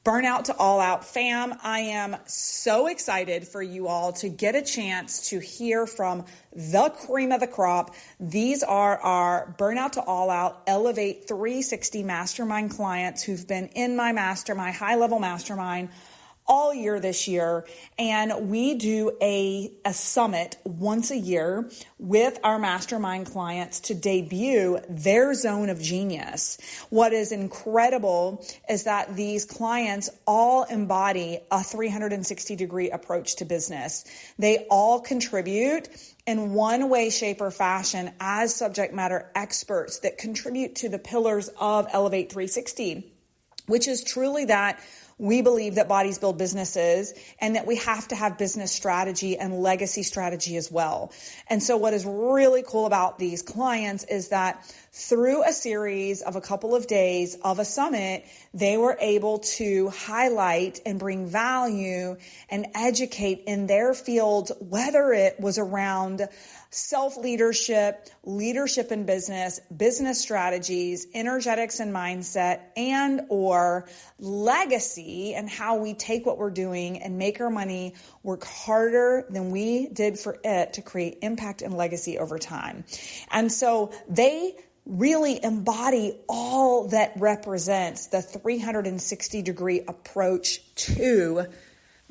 Burnout to All Out fam, I am so excited for you all to get a chance to hear from the cream of the crop. These are our Burnout to All Out Elevate 360 mastermind clients who've been in my mastermind, high-level mastermind, all year this year. And we do a summit once a year with our mastermind clients to debut their zone of genius. What is incredible is that these clients all embody a 360 degree approach to business. They all contribute in one way, shape, or fashion as subject matter experts that contribute to the pillars of Elevate 360, which is truly that we believe that bodies build businesses and that we have to have business strategy and legacy strategy as well. And so what is really cool about these clients is that through a series of a couple of days of a summit, they were able to highlight and bring value and educate in their fields, whether it was around self-leadership, leadership in business, business strategies, energetics and mindset, and or legacy, and how we take what we're doing and make our money work harder than we did for it to create impact and legacy over time. And so they really embody all that represents the 360 degree approach to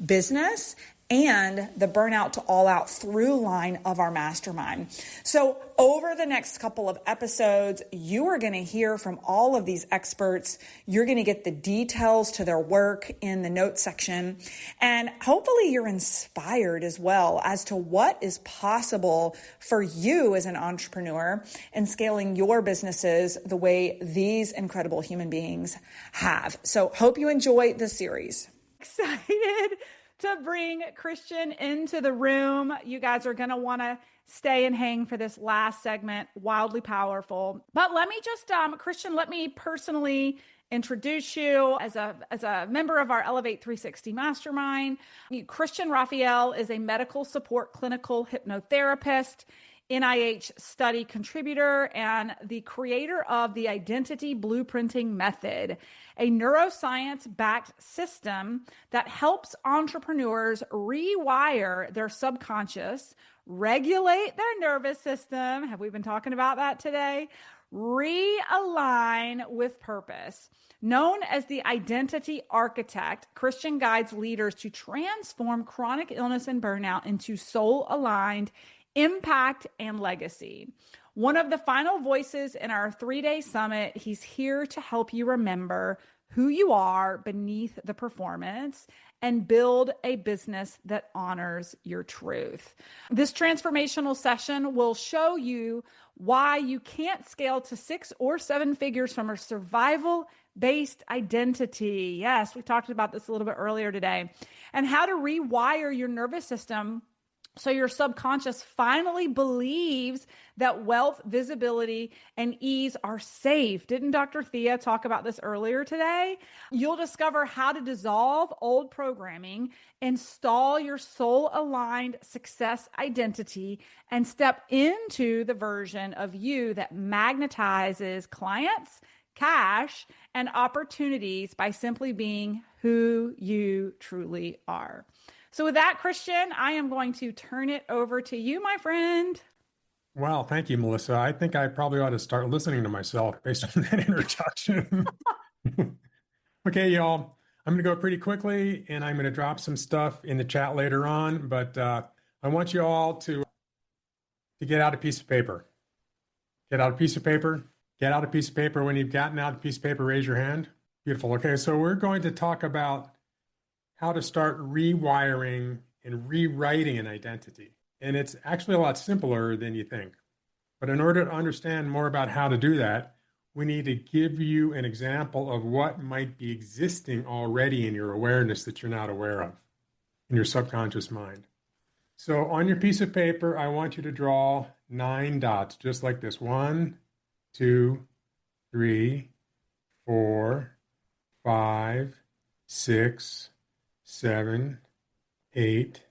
business and the Burnout to All Out through line of our mastermind. So over the next couple of episodes, you are going to hear from all of these experts. You're going to get the details to their work in the notes section. And hopefully you're inspired as well as to what is possible for you as an entrepreneur and scaling your businesses the way these incredible human beings have. So hope you enjoy this series. Excited to bring Christian into the room. You guys are going to want to stay and hang for this last segment, wildly powerful. But let me just, Christian, let me personally introduce you as a member of our Elevate 360 Mastermind. Christian Raphael is a medical support clinical hypnotherapist, NIH study contributor, and the creator of the Identity Blueprinting Method, a neuroscience-backed system that helps entrepreneurs rewire their subconscious, regulate their nervous system. Have we been talking about that today? Realign with purpose. Known as the identity architect, Christian guides leaders to transform chronic illness and burnout into soul-aligned impact and legacy. One of the final voices in our 3-day summit, he's here to help you remember who you are beneath the performance and build a business that honors your truth. This transformational session will show you why you can't scale to 6 or 7 figures from a survival-based identity. Yes, we talked about this a little bit earlier today. And how to rewire your nervous system so your subconscious finally believes that wealth, visibility, and ease are safe. Didn't Dr. Thea talk about this earlier today? You'll discover how to dissolve old programming, install your soul-aligned success identity, and step into the version of you that magnetizes clients, cash, and opportunities by simply being who you truly are. So with that, Christian, I am going to turn it over to you, my friend. Wow, thank you, Melissa. I think I probably ought to start listening to myself based on that introduction. Okay, y'all, I'm going to go pretty quickly, and I'm going to drop some stuff in the chat later on, but I want you all to get out a piece of paper. Get out a piece of paper. Get out a piece of paper. When you've gotten out a piece of paper, raise your hand. Beautiful. Okay, so we're going to talk about how to start rewiring and rewriting an identity. And it's actually a lot simpler than you think. But in order to understand more about how to do that, we need to give you an example of what might be existing already in your awareness that you're not aware of, in your subconscious mind. So on your piece of paper, I want you to draw 9 dots, just like this. 1, 2, 3, 4, 5, 6, 7, 8,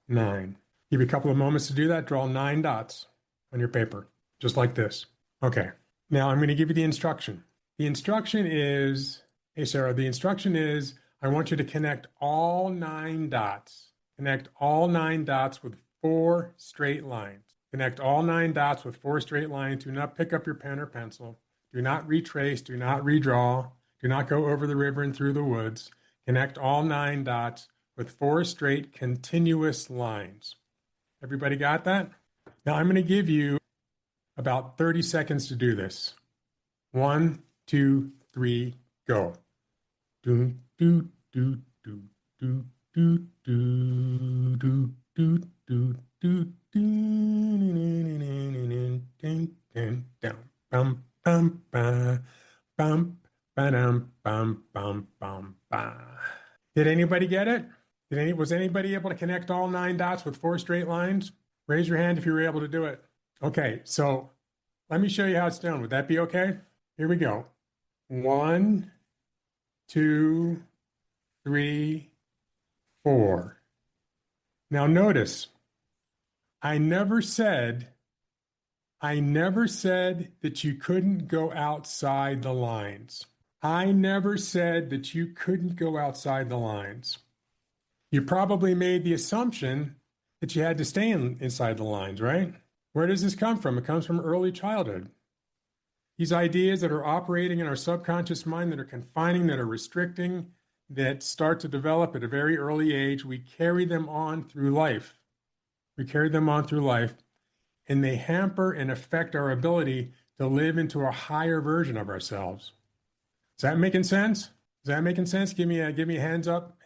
9. Give you a couple of moments to do that. Draw 9 dots on your paper, just like this. Okay. Now I'm going to give you the instruction. The instruction is, hey, Sarah, the instruction is, I want you to connect all 9 dots. Connect all 9 dots with 4 straight lines. Connect all 9 dots with 4 straight lines. Do not pick up your pen or pencil. Do not retrace. Do not redraw. Do not go over the river and through the woods. Connect all 9 dots with 4 straight continuous lines. Everybody got that? Now I'm going to give you about 30 seconds to do this. 1, 2, 3, go. Do, do, do, do, do, do, do, do, do, do, do, down, bum, bum, ba, bum, ba-dum, bum, bum, bum, ba. Did anybody get it? Was anybody able to connect all 9 dots with 4 straight lines? Raise your hand if you were able to do it. Okay, so let me show you how it's done. Would that be okay? Here we go. 1, 2, 3, 4. Now notice, I never said that you couldn't go outside the lines. I never said that you couldn't go outside the lines. You probably made the assumption that you had to stay inside the lines, right? Where does this come from? It comes from early childhood. These ideas that are operating in our subconscious mind, that are confining, that are restricting, that start to develop at a very early age, we carry them on through life. We carry them on through life, and they hamper and affect our ability to live into a higher version of ourselves. Is that making sense? Is that making sense? Give me a hands up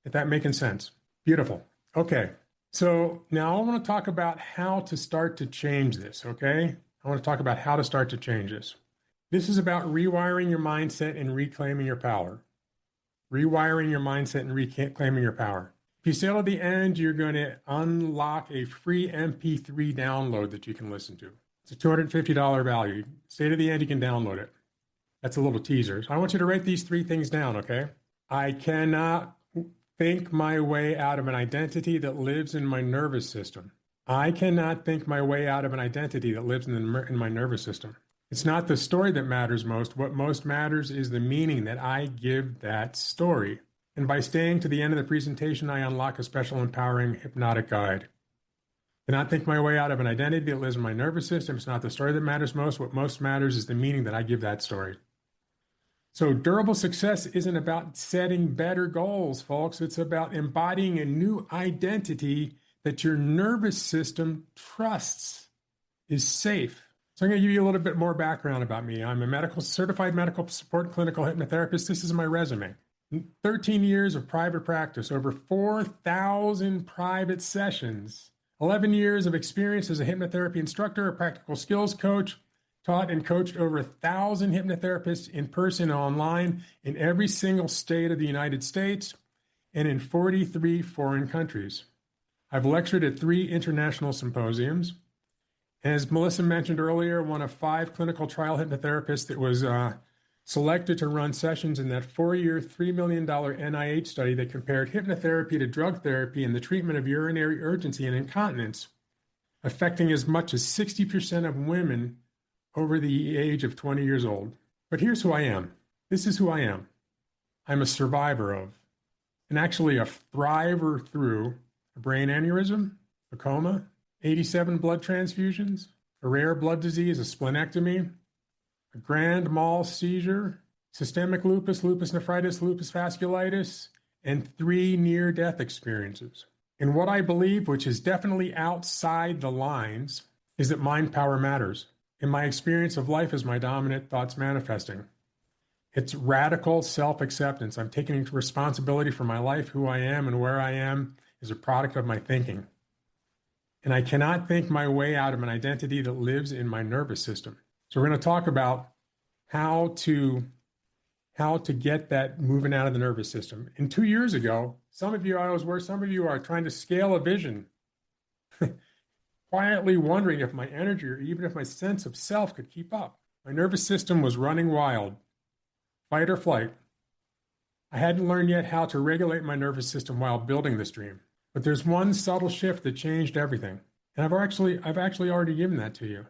if that making sense. Beautiful. Okay. So now I want to talk about how to start to change this, okay? I want to talk about how to start to change this. This is about rewiring your mindset and reclaiming your power. Rewiring your mindset and reclaiming your power. If you stay till the end, you're going to unlock a free MP3 download that you can listen to. It's a $250 value. Stay to the end, you can download it. That's a little teaser. So I want you to write these 3 things down, okay? I cannot think my way out of an identity that lives in my nervous system. I cannot think my way out of an identity that lives in my nervous system. It's not the story that matters most. What most matters is the meaning that I give that story. And by staying to the end of the presentation, I unlock a special empowering hypnotic guide. I cannot think my way out of an identity that lives in my nervous system. It's not the story that matters most. What most matters is the meaning that I give that story. So durable success isn't about setting better goals, folks. It's about embodying a new identity that your nervous system trusts is safe. So I'm going to give you a little bit more background about me. I'm a certified medical support clinical hypnotherapist. This is my resume. 13 years of private practice, over 4,000 private sessions, 11 years of experience as a hypnotherapy instructor, a practical skills coach, taught and coached over 1,000 hypnotherapists in person and online in every single state of the United States and in 43 foreign countries. I've lectured at 3 international symposiums. And as Melissa mentioned earlier, one of 5 clinical trial hypnotherapists that was selected to run sessions in that 4-year, $3 million NIH study that compared hypnotherapy to drug therapy in the treatment of urinary urgency and incontinence, affecting as much as 60% of women over the age of 20 years old. But here's who I am. This is who I am. I'm a survivor of, and actually a thriver through, a brain aneurysm, a coma, 87 blood transfusions, a rare blood disease, a splenectomy, a grand mal seizure, systemic lupus, lupus nephritis, lupus vasculitis, and 3 near-death experiences. And what I believe, which is definitely outside the lines, is that mind power matters. In my experience of life is my dominant thoughts manifesting. It's radical self-acceptance. I'm taking responsibility for my life, who I am, and where I am is a product of my thinking. And I cannot think my way out of an identity that lives in my nervous system. So we're going to talk about how to get that moving out of the nervous system. And 2 years ago, some of you are trying to scale a vision, quietly wondering if my energy or even if my sense of self could keep up. My nervous system was running wild, fight or flight. I hadn't learned yet how to regulate my nervous system while building this dream. But there's one subtle shift that changed everything. And I've actually already given that to you.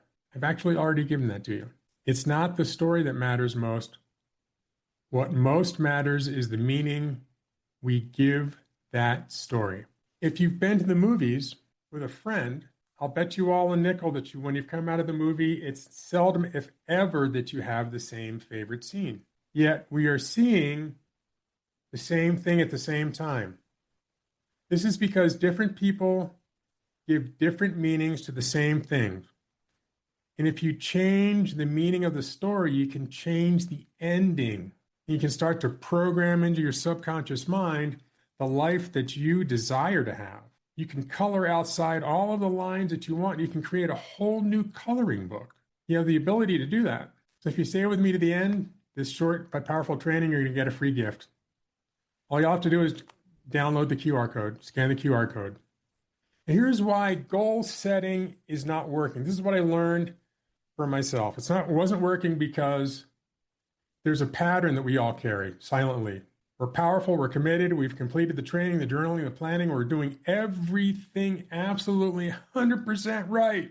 It's not the story that matters most. What most matters is the meaning we give that story. If you've been to the movies with a friend, I'll bet you all a nickel that when you've come out of the movie, it's seldom, if ever, that you have the same favorite scene. Yet we are seeing the same thing at the same time. This is because different people give different meanings to the same thing. And if you change the meaning of the story, you can change the ending. You can start to program into your subconscious mind the life that you desire to have. You can color outside all of the lines that you want. You can create a whole new coloring book. You have the ability to do that. So if you stay with me to the end, this short but powerful training, you're going to get a free gift. All you have to do is download the QR code, scan the QR code. And here's why goal setting is not working. This is what I learned for myself. It wasn't working because there's a pattern that we all carry silently. We're powerful, we're committed, we've completed the training, the journaling, the planning, we're doing everything absolutely 100%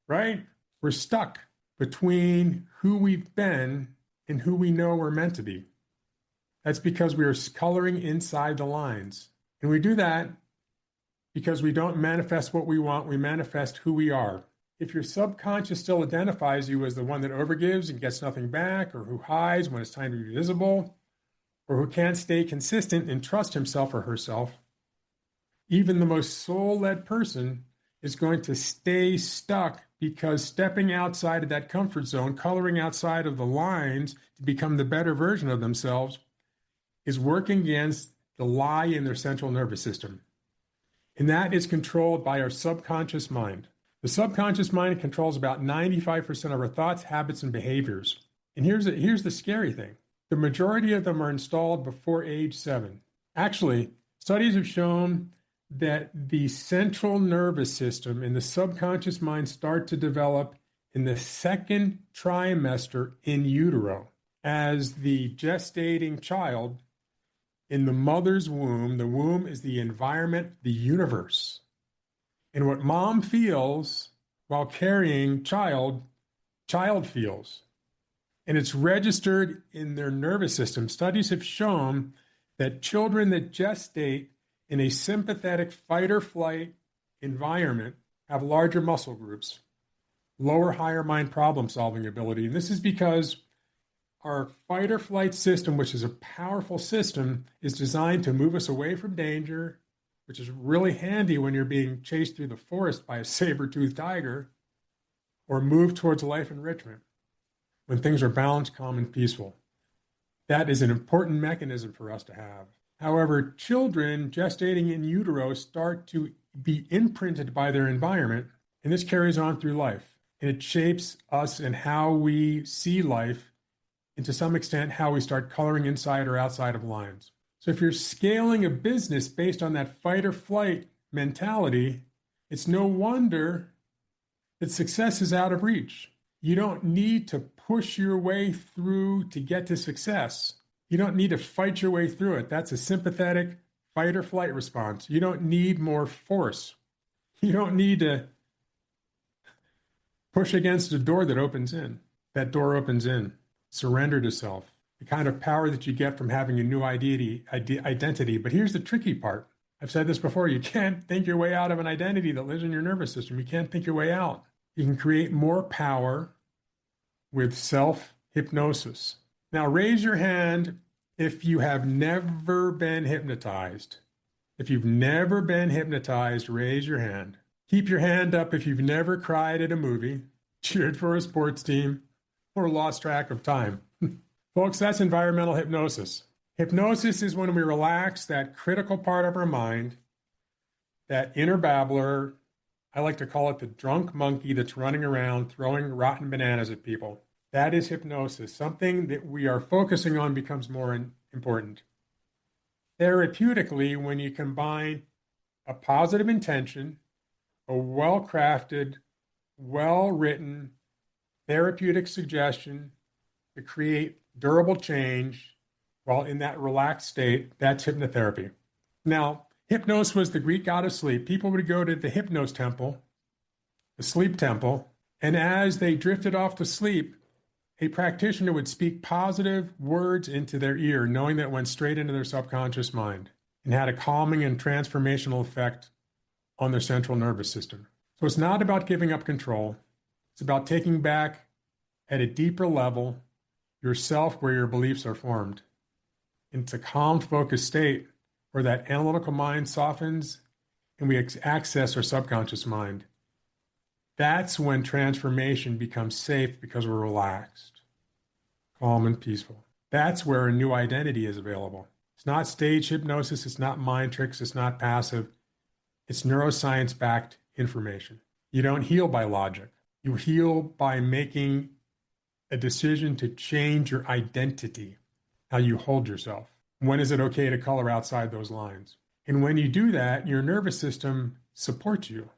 right? We're stuck between who we've been and who we know we're meant to be. That's because we are coloring inside the lines. And we do that because we don't manifest what we want, we manifest who we are. If your subconscious still identifies you as the one that overgives and gets nothing back, or who hides when it's time to be visible, or who can't stay consistent and trust himself or herself, even the most soul-led person is going to stay stuck because stepping outside of that comfort zone, coloring outside of the lines to become the better version of themselves, is working against the lie in their central nervous system. And that is controlled by our subconscious mind. The subconscious mind controls about 95% of our thoughts, habits, and behaviors. And here's the scary thing. The majority of them are installed before age 7. Actually, studies have shown that the central nervous system and the subconscious mind start to develop in the second trimester in utero. As the gestating child in the mother's womb, the womb is the environment, the universe. And what mom feels while carrying child feels. And it's registered in their nervous system. Studies have shown that children that gestate in a sympathetic fight or flight environment have larger muscle groups, lower higher mind problem solving ability. And this is because our fight or flight system, which is a powerful system, is designed to move us away from danger, which is really handy when you're being chased through the forest by a saber-toothed tiger, or move towards life enrichment when things are balanced, calm, and peaceful. That is an important mechanism for us to have. However, children gestating in utero start to be imprinted by their environment, and this carries on through life. And it shapes us and how we see life, and to some extent, how we start coloring inside or outside of lines. So if you're scaling a business based on that fight or flight mentality, it's no wonder that success is out of reach. You don't need to push your way through to get to success. You don't need to fight your way through it. That's a sympathetic fight or flight response. You don't need more force. You don't need to push against a door that opens in. That door opens in. Surrender to self. The kind of power that you get from having a new identity. But here's the tricky part. I've said this before. You can't think your way out of an identity that lives in your nervous system. You can't think your way out. You can create more power with self-hypnosis. Now, raise your hand if you have never been hypnotized. If you've never been hypnotized, raise your hand. Keep your hand up if you've never cried at a movie, cheered for a sports team, or lost track of time. Folks, that's environmental hypnosis. Hypnosis is when we relax that critical part of our mind, that inner babbler. I like to call it the drunk monkey that's running around throwing rotten bananas at people. That is hypnosis. Something that we are focusing on becomes more important. Therapeutically, when you combine a positive intention, a well-crafted, well-written therapeutic suggestion to create durable change while in that relaxed state, that's hypnotherapy. Now, Hypnos was the Greek god of sleep. People would go to the Hypnos temple, the sleep temple, and as they drifted off to sleep, a practitioner would speak positive words into their ear, knowing that it went straight into their subconscious mind. and had a calming and transformational effect on their central nervous system. So it's not about giving up control. It's about taking back at a deeper level yourself where your beliefs are formed. It's a calm, focused state where that analytical mind softens and we access our subconscious mind. That's when transformation becomes safe because we're relaxed, calm, and peaceful. That's where a new identity is available. It's not stage hypnosis. It's not mind tricks. It's not passive. It's neuroscience-backed information. You don't heal by logic. You heal by making a decision to change your identity, how you hold yourself. When is it okay to color outside those lines? And when you do that, your nervous system supports you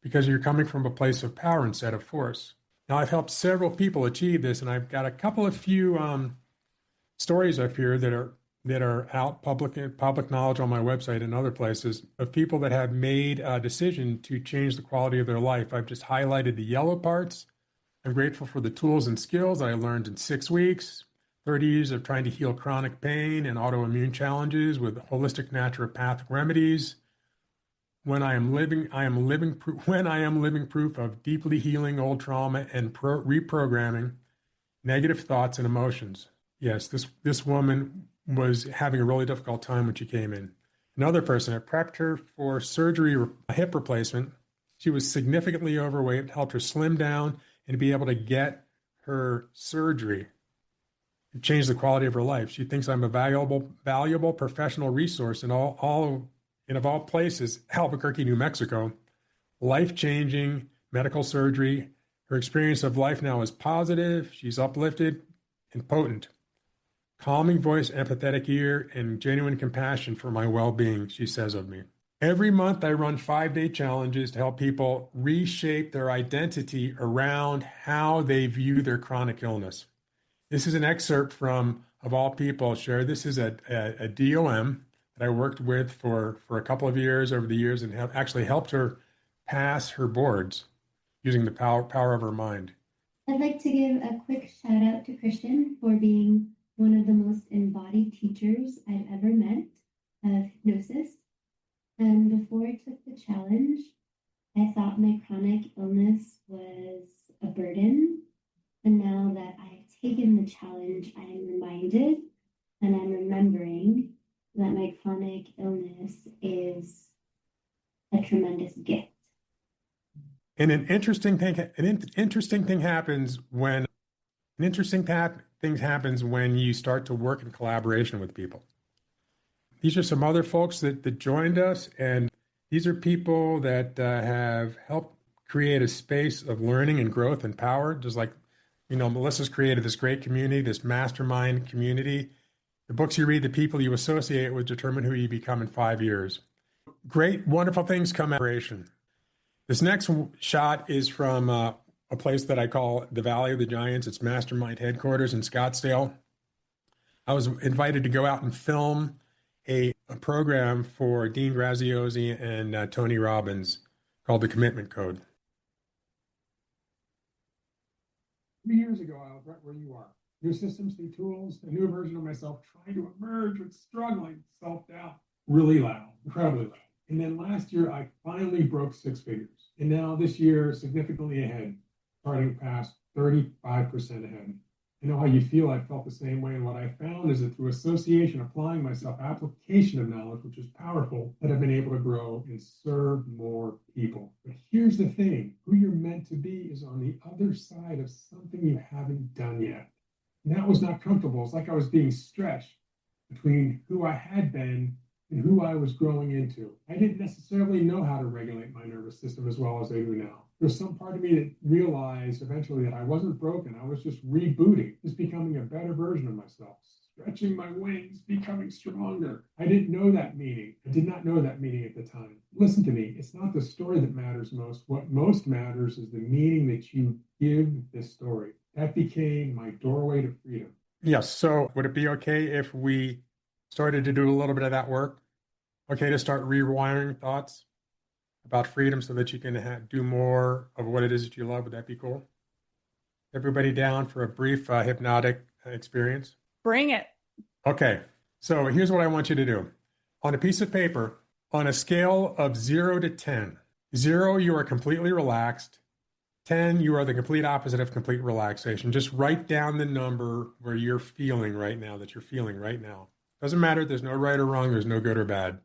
because you're coming from a place of power instead of force. Now, I've helped several people achieve this, and I've got a few stories up here that are out public knowledge on my website and other places of people that have made a decision to change the quality of their life. I've just highlighted the yellow parts. I'm grateful for the tools and skills that I learned in 6 weeks, 30 years of trying to heal chronic pain and autoimmune challenges with holistic naturopathic remedies. When I am living proof of deeply healing old trauma and reprogramming negative thoughts and emotions. Yes, this woman was having a really difficult time when she came in. Another person, I prepped her for surgery, a hip replacement. She was significantly overweight, helped her slim down and be able to get her surgery. It changed the quality of her life. She thinks I'm a valuable professional resource in of all places, Albuquerque, New Mexico. Life-changing medical surgery. Her experience of life now is positive. She's uplifted and potent. Calming voice, empathetic ear, and genuine compassion for my well-being, she says of me. Every month, I run 5-day challenges to help people reshape their identity around how they view their chronic illness. This is an excerpt from, of all people, Sherry. This is a DOM that I worked with for a couple of years over the years and have actually helped her pass her boards using the power of her mind. I'd like to give a quick shout out to Christian for being one of the most embodied teachers I've ever met of hypnosis. And before I took the challenge, I thought my chronic illness was a burden. And now that I've taken the challenge, I am reminded and I'm remembering that my chronic illness is a tremendous gift. And an interesting thing happens when you start to work in collaboration with people. These are some other folks that joined us, and these are people that have helped create a space of learning and growth and power. Just like, Melissa's created this great community, this mastermind community. The books you read, the people you associate with determine who you become in 5 years. Great, wonderful things come out of collaboration. This next shot is from a place that I call the Valley of the Giants. It's Mastermind headquarters in Scottsdale. I was invited to go out and film a program for Dean Graziosi and Tony Robbins called The Commitment Code. 3 years ago, I was right where you are. New systems, new tools, a new version of myself trying to emerge with struggling, self-doubt, really loud, incredibly loud. And then last year, I finally broke 6 figures. And now this year, significantly ahead, starting past 35% ahead. I know how you feel. I felt the same way. And what I found is that through association, applying myself, application of knowledge, which is powerful, that I've been able to grow and serve more people. But here's the thing. Who you're meant to be is on the other side of something you haven't done yet. And that was not comfortable. It's like I was being stretched between who I had been and who I was growing into. I didn't necessarily know how to regulate my nervous system as well as I do now. There's some part of me that realized eventually that I wasn't broken. I was just rebooting, just becoming a better version of myself, stretching my wings, becoming stronger. I didn't know that meaning. I did not know that meaning at the time. Listen to me. It's not the story that matters most. What most matters is the meaning that you give this story. That became my doorway to freedom. Yes. So would it be okay if we started to do a little bit of that work? Okay, to start rewiring thoughts about freedom so that you can do more of what it is that you love. Would that be cool? Everybody down for a brief hypnotic experience? Bring it. Okay, so here's what I want you to do. on a piece of paper on a scale of 0 to 10. 0, you are completely relaxed. 10, you are the complete opposite of complete relaxation. Just write down the number where you're feeling right now, that you're feeling right now. Doesn't matter. There's no right or wrong. There's no good or bad.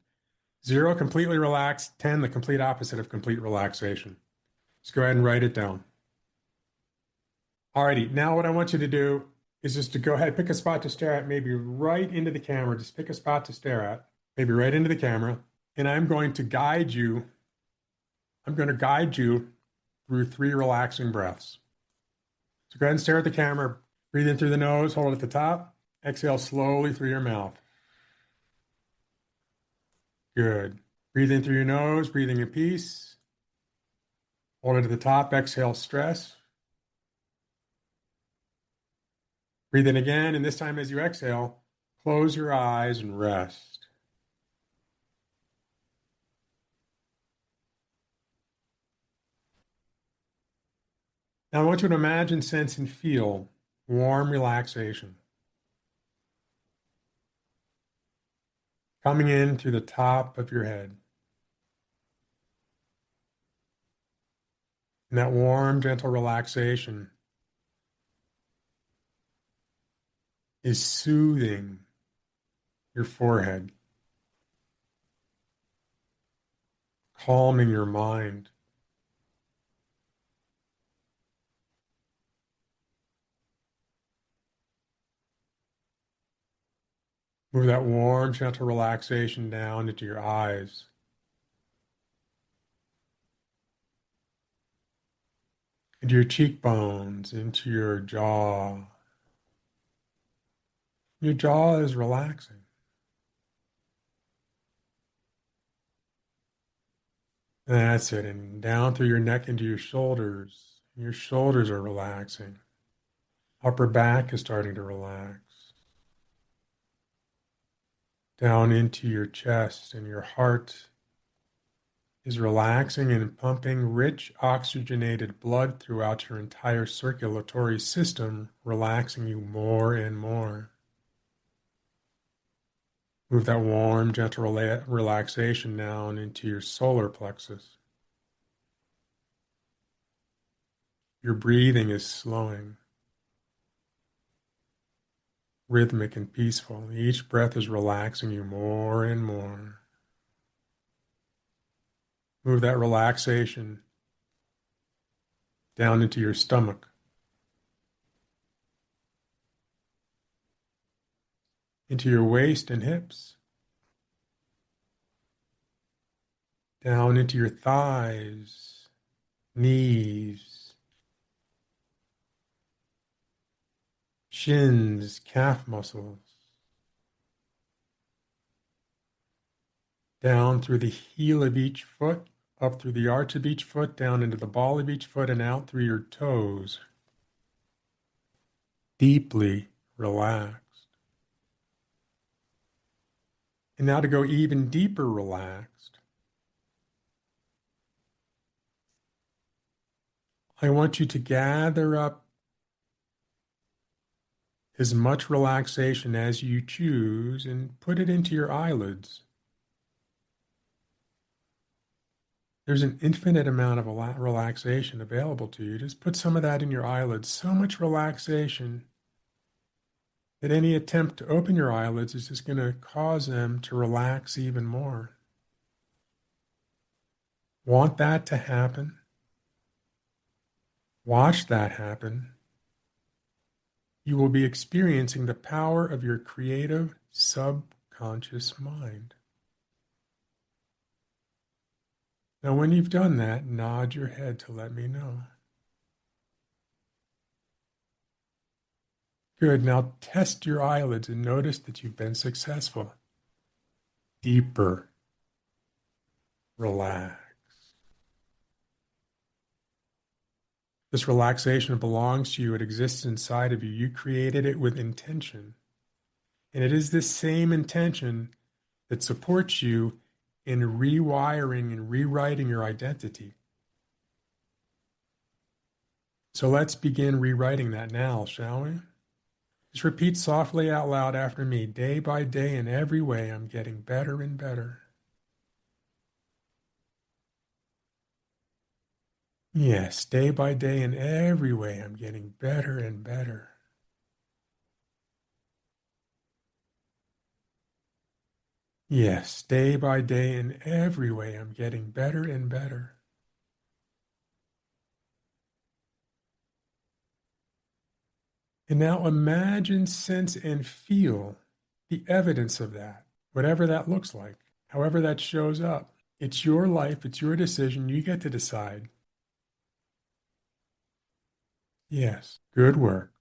0, completely relaxed. 10, the complete opposite of complete relaxation. Just go ahead and write it down. Alrighty, now what I want you to do is just to go ahead, pick a spot to stare at, maybe right into the camera. Just pick a spot to stare at, maybe right into the camera. And I'm going to guide you. I'm going to guide you through 3 relaxing breaths. So go ahead and stare at the camera. Breathe in through the nose, hold it at the top. Exhale slowly through your mouth. Good. Breathe in through your nose, breathing in peace. Hold it at the top, exhale stress. Breathe in again, and this time as you exhale, close your eyes and rest. Now I want you to imagine, sense, and feel warm relaxation coming in through the top of your head. And that warm, gentle relaxation is soothing your forehead, calming your mind. Move that warm, gentle relaxation down into your eyes. Into your cheekbones, into your jaw. Your jaw is relaxing. That's it. And down through your neck into your shoulders. Your shoulders are relaxing. Upper back is starting to relax. Down into your chest, and your heart is relaxing and pumping rich oxygenated blood throughout your entire circulatory system, relaxing you more and more. Move that warm, gentle relaxation down into your solar plexus. Your breathing is slowing, rhythmic and peaceful. Each breath is relaxing you more and more. Move that relaxation down into your stomach, into your waist and hips, down into your thighs, knees, shins, calf muscles, down through the heel of each foot, up through the arch of each foot, down into the ball of each foot, and out through your toes. Deeply relaxed. And now to go even deeper relaxed, I want you to gather up as much relaxation as you choose and put it into your eyelids. There's an infinite amount of relaxation available to you. Just put some of that in your eyelids. So much relaxation that any attempt to open your eyelids is just going to cause them to relax even more. Want that to happen? Watch that happen. You will be experiencing the power of your creative subconscious mind. Now, when you've done that, nod your head to let me know. Good. Now test your eyelids and notice that you've been successful. Deeper. Relax. This relaxation belongs to you. It exists inside of you. You created it with intention. And it is this same intention that supports you in rewiring and rewriting your identity. So let's begin rewriting that now, shall we? Just repeat softly out loud after me. Day by day, in every way, I'm getting better and better. Yes, day by day, in every way, I'm getting better and better. Yes, day by day, in every way, I'm getting better and better. And now imagine, sense, and feel the evidence of that, whatever that looks like, however that shows up. It's your life, it's your decision. You get to decide. Yes, good work.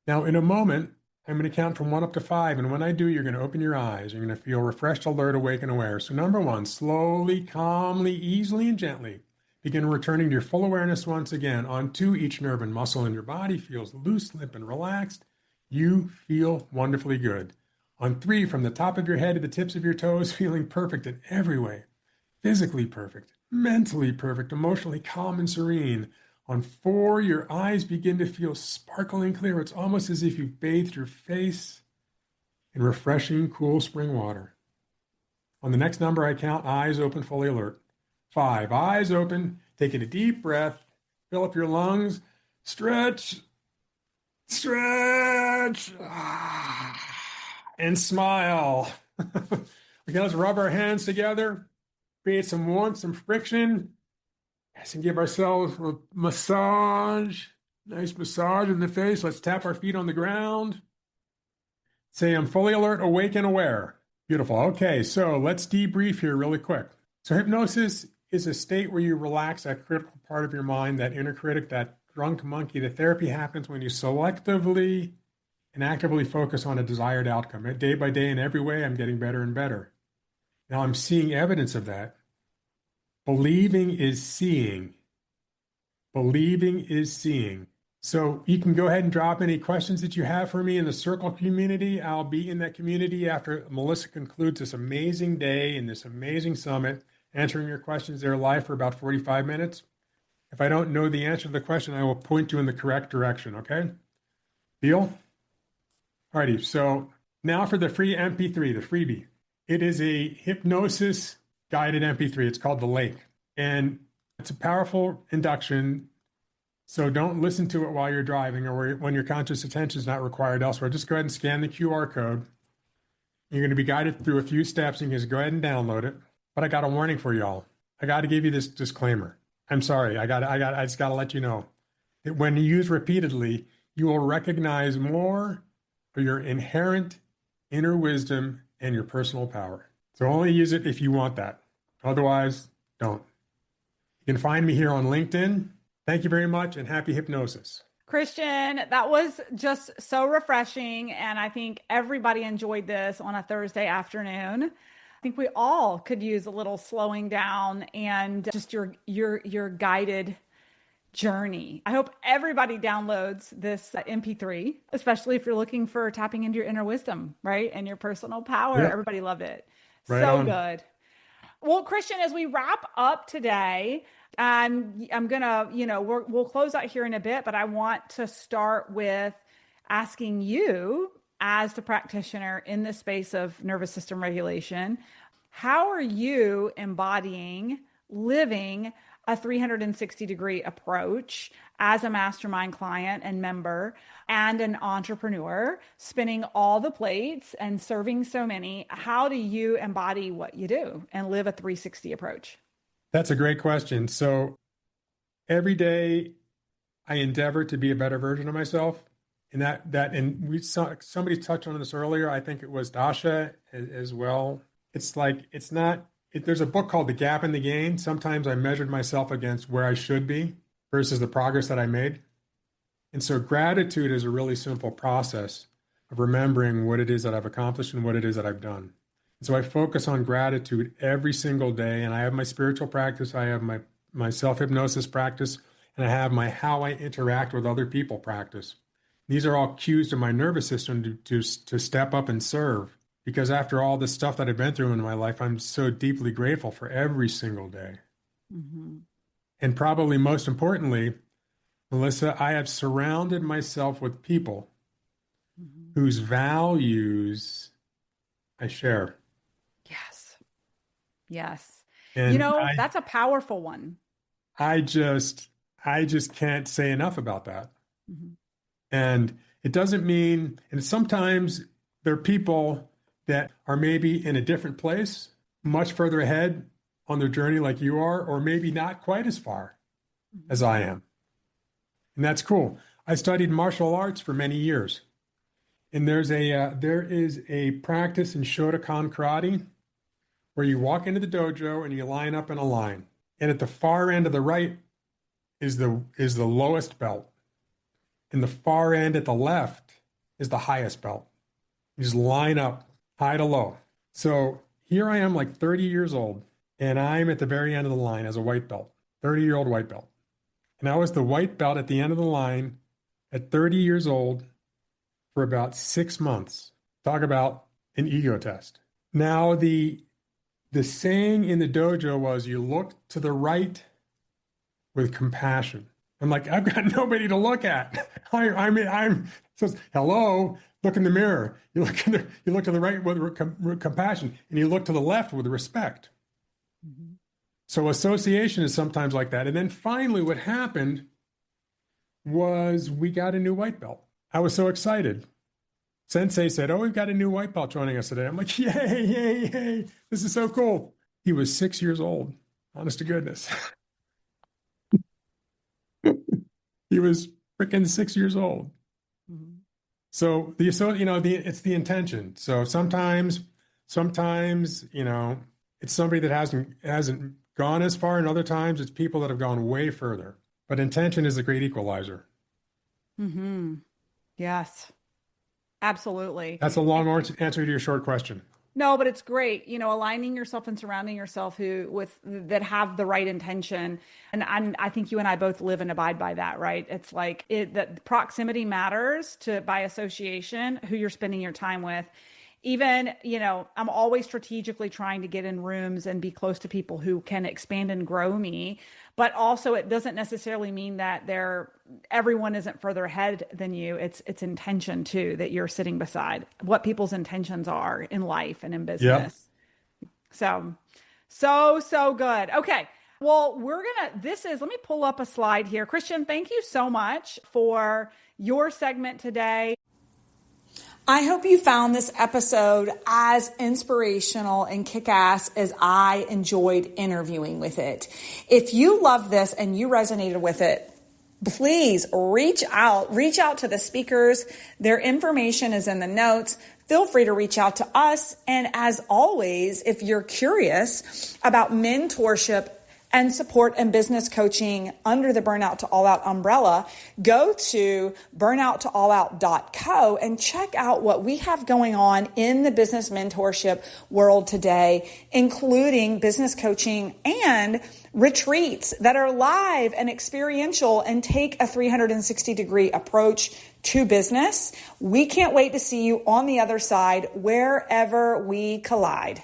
Now, in a moment, I'm going to count from 1 up to 5. And when I do, you're going to open your eyes. You're going to feel refreshed, alert, awake, and aware. So, number 1, slowly, calmly, easily, and gently begin returning to your full awareness once again. On 2, each nerve and muscle in your body feels loose, limp, and relaxed. You feel wonderfully good. On 3, from the top of your head to the tips of your toes, feeling perfect in every way. Physically perfect, mentally perfect, emotionally calm and serene. On 4, your eyes begin to feel sparkling clear. It's almost as if you've bathed your face in refreshing, cool spring water. On the next number I count, eyes open, fully alert. 5, eyes open, taking a deep breath, fill up your lungs, stretch, stretch, and smile. Okay, let's rub our hands together, create some warmth, some friction. Yes, and give ourselves a massage, nice massage in the face. Let's tap our feet on the ground. Say, I'm fully alert, awake, and aware. Beautiful. Okay, so let's debrief here really quick. So hypnosis is a state where you relax that critical part of your mind, that inner critic, that drunk monkey. The therapy happens when you selectively and actively focus on a desired outcome. Day by day, in every way, I'm getting better and better. Now I'm seeing evidence of that. Believing is seeing. Believing is seeing. So you can go ahead and drop any questions that you have for me in the Circle community. I'll be in that community after Melissa concludes this amazing day and this amazing summit, answering your questions there live for about 45 minutes. If I don't know the answer to the question, I will point you in the correct direction, okay? Deal? Alrighty, so now for the free MP3, the freebie. It is a hypnosis guided MP3. It's called The Lake. And it's a powerful induction. So don't listen to it while you're driving or when your conscious attention is not required elsewhere. Just go ahead and scan the QR code. You're going to be guided through a few steps. You can just go ahead and download it. But I got a warning for y'all. I got to give you this disclaimer. I'm sorry. I just got to let you know that when used repeatedly, you will recognize more of your inherent inner wisdom and your personal power. So only use it if you want that. Otherwise, don't. You can find me here on LinkedIn. Thank you very much and happy hypnosis. Christian, that was just so refreshing. And I think everybody enjoyed this on a Thursday afternoon. I think we all could use a little slowing down and just your guided journey. I hope everybody downloads this MP3, especially if you're looking for tapping into your inner wisdom, right? And your personal power. Yep. Everybody loved it. Right So on. good. Well, Christian, as we wrap up today, I'm gonna, we'll close out here in a bit, but I want to start with asking you, as the practitioner in the space of nervous system regulation, how are you embodying living a 360-degree approach as a mastermind client and member and an entrepreneur, spinning all the plates and serving so many? How do you embody what you do and live a 360 approach? That's a great question. So every day I endeavor to be a better version of myself. And and we saw somebody touched on this earlier. I think it was Dasha as well. It's like, there's a book called The Gap and the Gain. Sometimes I measured myself against where I should be versus the progress that I made. And so gratitude is a really simple process of remembering what it is that I've accomplished and what it is that I've done. And so I focus on gratitude every single day. And I have my spiritual practice. I have my self-hypnosis practice. And I have my how I interact with other people practice. These are all cues to my nervous system to step up and serve. Because after all the stuff that I've been through in my life, I'm so deeply grateful for every single day. Mm-hmm. And probably most importantly, Melissa, I have surrounded myself with people whose values I share. Yes. Yes. And That's a powerful one. I just can't say enough about that. Mhm. And it doesn't mean, and sometimes there are people that are maybe in a different place, much further ahead on their journey like you are, or maybe not quite as far as I am. And that's cool. I studied martial arts for many years. And there is a practice in Shotokan karate where you walk into the dojo and you line up in a line. And at the far end of the right is the lowest belt. And the far end at the left is the highest belt. You just line up high to low. So here I am, like 30 years old, and I'm at the very end of the line as a white belt, 30-year-old white belt. And I was the white belt at the end of the line at 30 years old for about 6 months. Talk about an ego test. Now, the saying in the dojo was, you look to the right with compassion. I'm like, I've got nobody to look at. I'm says, hello, look in the mirror. You look to the right with compassion, and you look to the left with respect. Mm-hmm. So association is sometimes like that. And then finally what happened was we got a new white belt. I was so excited. Sensei said, oh, we've got a new white belt joining us today. I'm like, yay, yay, yay. This is so cool. He was 6 years old. Honest to goodness. He was freaking 6 years old. Mm-hmm. So it's the intention. So sometimes, it's somebody that hasn't gone as far, and other times it's people that have gone way further. But intention is a great equalizer. Mm-hmm. Yes, absolutely. That's a long answer to your short question. No, but it's great, aligning yourself and surrounding yourself that have the right intention. And I think you and I both live and abide by that, right? It's like that proximity matters by association, who you're spending your time with. Even, I'm always strategically trying to get in rooms and be close to people who can expand and grow me. But also it doesn't necessarily mean that everyone isn't further ahead than you. It's intention too, that you're sitting beside what people's intentions are in life and in business. Yep. So good. Okay. Well, let me pull up a slide here. Christian, thank you so much for your segment today. I hope you found this episode as inspirational and kick-ass as I enjoyed interviewing with it. If you love this and you resonated with it, please reach out to the speakers. Their information is in the notes. Feel free to reach out to us. And as always, if you're curious about mentorship and support and business coaching under the Burnout to All Out umbrella, go to burnouttoallout.co and check out what we have going on in the business mentorship world today, including business coaching and retreats that are live and experiential and take a 360-degree approach to business. We can't wait to see you on the other side, wherever we collide.